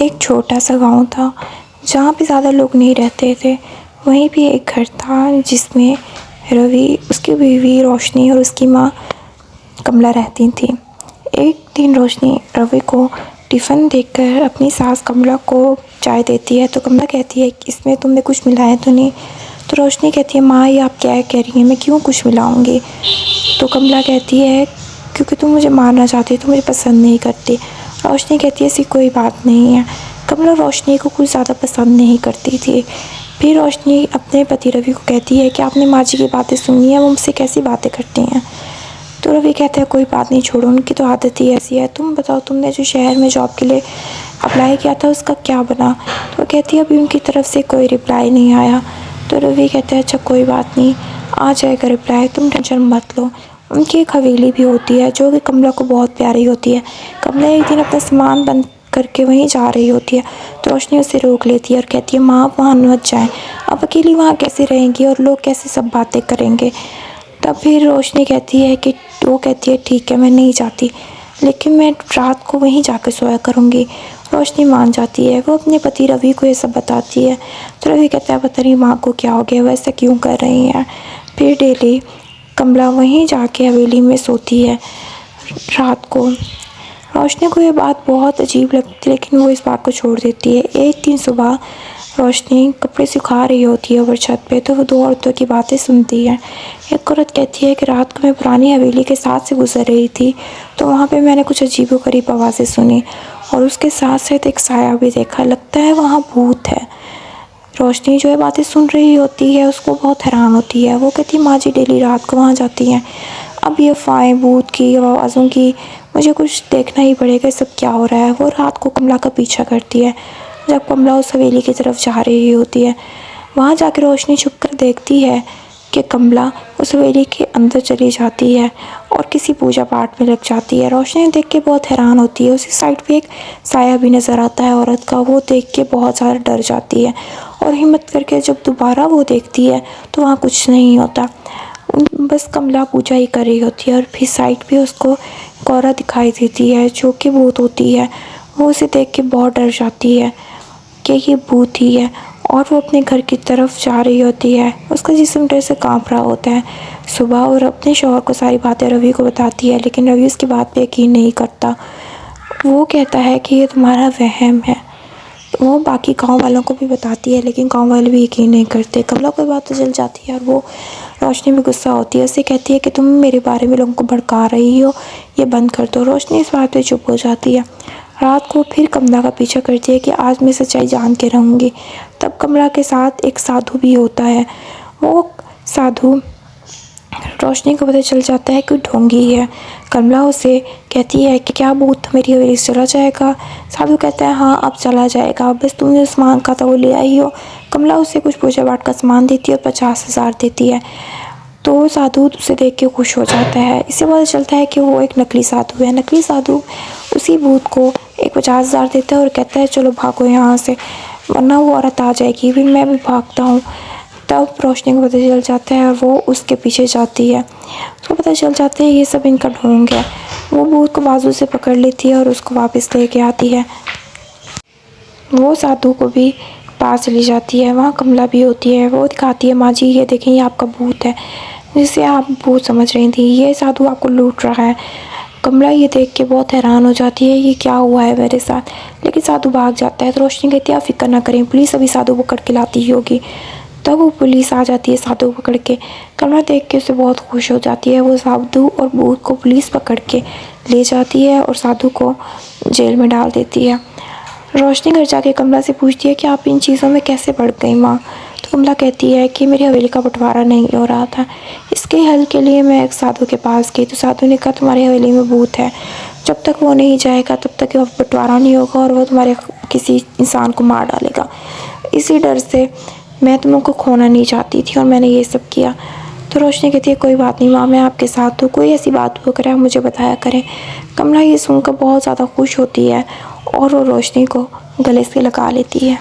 एक छोटा सा गांव था जहाँ पे ज़्यादा लोग नहीं रहते थे। वहीं पे एक घर था जिसमें रवि, उसकी बीवी रोशनी और उसकी माँ कमला रहती थी। एक दिन रोशनी रवि को टिफ़िन देकर अपनी सास कमला को चाय देती है तो कमला कहती है कि इसमें तुमने कुछ मिलाया तो नहीं। तो रोशनी कहती है माँ ये आप क्या कह रही हैं, मैं क्यों कुछ मिलाऊंगी। तो कमला कहती है क्योंकि तुम मुझे मारना चाहती, तुम मुझे पसंद नहीं करती। रोशनी कहती है ऐसी कोई बात नहीं है। कमला रोशनी को कुछ ज़्यादा पसंद नहीं करती थी। फिर रोशनी अपने पति रवि को कहती है कि आपने माँ जी की बातें सुनी है, वो मुझसे कैसी बातें करती हैं। तो रवि कहता है कोई बात नहीं, छोड़ो, उनकी तो आदत ही ऐसी है। तुम बताओ तुमने जो शहर में जॉब के लिए अप्लाई किया था उसका क्या बना। तो कहती है अभी उनकी तरफ से कोई रिप्लाई नहीं आया। तो रवि कहता है अच्छा कोई बात नहीं, आ जाएगा रिप्लाई, तुम टेंशन मत लो। उनकी एक हवेली भी होती है जो कि कमला को बहुत प्यारी होती है। कमला एक दिन अपना सामान बंद करके वहीं जा रही होती है तो रोशनी उसे रोक लेती है और कहती है माँ आप वहाँ मत जाएं, अब अकेली वहाँ कैसे रहेंगी और लोग कैसे सब बातें करेंगे। तब फिर रोशनी कहती है कि वो कहती है ठीक है मैं नहीं जाती, लेकिन मैं रात को वहीं जाकर सोया करूँगी। रोशनी मान जाती है। वो अपने पति रवि को ये सब बताती है तो रवि कहता है पता नहीं माँ को क्या हो गया, वैसा क्यों कर रही हैं। फिर डेली कमला वहीं जाके हवेली में सोती है रात को। रोशनी को ये बात बहुत अजीब लगती है लेकिन वो इस बात को छोड़ देती है। एक दिन सुबह रोशनी कपड़े सुखा रही होती है ऊपर छत पे, तो वो दो औरतों की बातें सुनती है। एक औरत कहती है कि रात को मैं पुरानी हवेली के साथ से गुजर रही थी तो वहाँ पे मैंने कुछ अजीबोगरीब आवाज़ें सुनी और उसके साथ साथ एक साया भी देखा, लगता है वहाँ भूत है। रोशनी जो है बातें सुन रही होती है उसको बहुत हैरान होती है। वो कहती है माँ जी डेली रात को वहाँ जाती हैं, अब ये अफवाहें भूत की आवाज़ों की, मुझे कुछ देखना ही पड़ेगा सब क्या हो रहा है। वो रात को कमला का पीछा करती है। जब कमला उस हवेली की तरफ जा रही होती है वहाँ जाकर रोशनी छुप कर देखती है कि कमला उस हवेली के अंदर चली जाती है और किसी पूजा पाठ में लग जाती है। रोशनी देख के बहुत हैरान होती है। उसी साइड पे एक साया भी नज़र आता है औरत का। वो देख के बहुत ज़्यादा डर जाती है और हिम्मत करके जब दोबारा वो देखती है तो वहाँ कुछ नहीं होता, बस कमला पूजा ही कर रही होती है। और फिर साइड पे उसको एक औरत दिखाई देती है जो कि भूत होती है। वो उसे देख के बहुत डर जाती है कि ये भूत ही है और वो अपने घर की तरफ जा रही होती है। उसका जिस्म डर से कांप रहा होता है। सुबह और अपने शौहर को सारी बातें रवि को बताती है लेकिन रवि उसकी बात पे यकीन नहीं करता। वो कहता है कि ये तुम्हारा वहम है। वो बाकी गांव वालों को भी बताती है लेकिन गांव वाले भी यकीन नहीं करते। कमला को बात तो जल जाती है और वो रोशनी में गुस्सा होती है। उससे कहती है कि तुम मेरे बारे में लोगों को भड़का रही हो, ये बंद कर दो। रोशनी इस बात पे चुप हो जाती है। रात को फिर कमला का पीछा करती है कि आज मैं सच्चाई जान के रहूँगी। तब कमला के साथ एक साधु भी होता है। वो साधु रोशनी को पता चल जाता है कि ढोंगी है। कमला उसे कहती है कि क्या भूत मेरी हवेली से चला जाएगा। साधु कहता है हाँ अब चला जाएगा, बस तुमने जो सामान कहा था वो ले आई हो। कमला उसे कुछ पूजा पाठ का सामान देती है और 50,000 देती है। तो साधु उसे देख के खुश हो जाता है। इससे पता चलता है कि वो एक नकली साधु है। नकली साधु उसी भूत को एक 50,000 देता है और कहता है चलो भागो यहाँ से वरना वो औरत आ जाएगी। फिर मैं भी भागता हूँ। तब रोशनी को पता चल जाता है और वो उसके पीछे जाती है। उसको पता चल जाता है ये सब इनका ढोंग है। वो भूत को बाजू से पकड़ लेती है और उसको वापस लेके आती है। वो साधु को भी पास चली जाती है। वहाँ कमला भी होती है। वो दिखाती है माँ जी ये देखें ये आपका भूत है जिसे आप भूत समझ रही थी, ये साधु आपको लूट रहा है। कमला ये देख के बहुत हैरान हो जाती है ये क्या हुआ है मेरे साथ, लेकिन साधु भाग जाता है। तो रोशनी कहती है आप फिक्र ना करें, पुलिस अभी साधु को पकड़ के लाती ही होगी। तब वो पुलिस आ जाती है साधु को पकड़ के। कमला देख के उसे बहुत खुश हो जाती है। वो साधु और भूत को पुलिस पकड़ के ले जाती है और साधु को जेल में डाल देती है। रोशनी घर जाके कमला से पूछती है कि आप इन चीज़ों में कैसे पड़ गई माँ। तो कमला कहती है कि मेरी हवेली का बंटवारा नहीं हो रहा था, इसके हल के लिए मैं एक साधु के पास गई। तो साधु ने कहा तुम्हारी हवेली में भूत है, जब तक वो नहीं जाएगा तब तक वो बंटवारा नहीं होगा और वो तुम्हारे किसी इंसान को मार डालेगा। इसी डर से मैं तुम लोग को खोना नहीं चाहती थी और मैंने ये सब किया। तो रोशनी कहती है कोई बात नहीं माँ, मैं आपके साथ हूँ, कोई ऐसी बात हो करे आप मुझे बताया करें। कमला ये सुनकर बहुत ज़्यादा खुश होती है और वो रोशनी को गले से लगा लेती है।